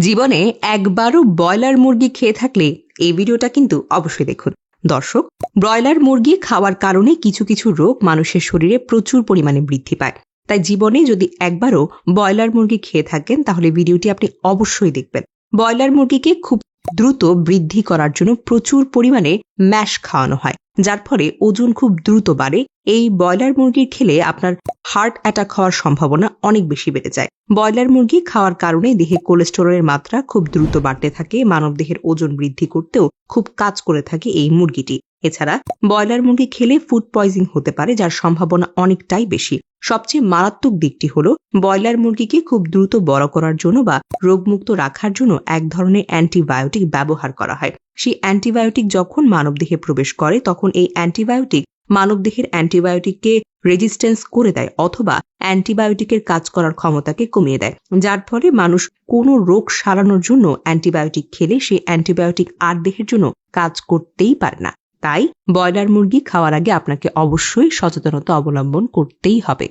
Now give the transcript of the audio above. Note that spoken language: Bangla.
জীবনে একবারও ব্রয়লার মুরগি খেয়ে থাকলে এই ভিডিওটা কিন্তু অবশ্যই দেখুন। দর্শক, ব্রয়লার মুরগি খাওয়ার কারণে কিছু কিছু রোগ মানুষের শরীরে প্রচুর পরিমাণে বৃদ্ধি পায়। তাই জীবনে যদি একবারও ব্রয়লার মুরগি খেয়ে থাকেন তাহলে ভিডিওটি আপনি অবশ্যই দেখবেন। ব্রয়লার মুরগিকে খুব দ্রুত বৃদ্ধি করার জন্য প্রচুর পরিমাণে ম্যাশ খাওয়ানো হয়, যার ফলে ওজন খুব দ্রুত বাড়ে। এই ব্রয়লার মুরগি খেলে আপনার হার্ট অ্যাটাক হওয়ার সম্ভাবনা অনেক বেশি বেড়ে যায়। ব্রয়লার মুরগি খাওয়ার কারণে দেহে কোলেস্টেরলের মাত্রা খুব দ্রুত বাড়তে থাকে। মানবদেহের ওজন বৃদ্ধি করতেও খুব কাজ করে থাকে এই মুরগিটি। এছাড়া ব্রয়লার মুরগি খেলে ফুড পয়জন হতে পারে, যার সম্ভাবনা অনেকটাই বেশি। সবচেয়ে মারাত্মক দিকটি হলো ব্রয়লার মুরগিকে খুব দ্রুত বড় করার জন্য বা রোগমুক্ত রাখার জন্য এক ধরনের অ্যান্টিবায়োটিক ব্যবহার করা হয়। সেই অ্যান্টিবায়োটিক যখন মানবদেহে প্রবেশ করে তখন এই অ্যান্টিবায়োটিক মানবদেহের অ্যান্টিবায়োটিককে রেজিস্ট্যান্স করে দেয় অথবা অ্যান্টিবায়োটিকের কাজ করার ক্ষমতাকে কমিয়ে দেয়, যার ফলে মানুষ কোনো রোগ সারানোর জন্য অ্যান্টিবায়োটিক খেলে সেই অ্যান্টিবায়োটিক আর দেহের জন্য কাজ করতেই পারে না। তাই ব্রয়লার মুরগি খাওয়ার আগে আপনাকে অবশ্যই সচেতনতা অবলম্বন করতেই হবে।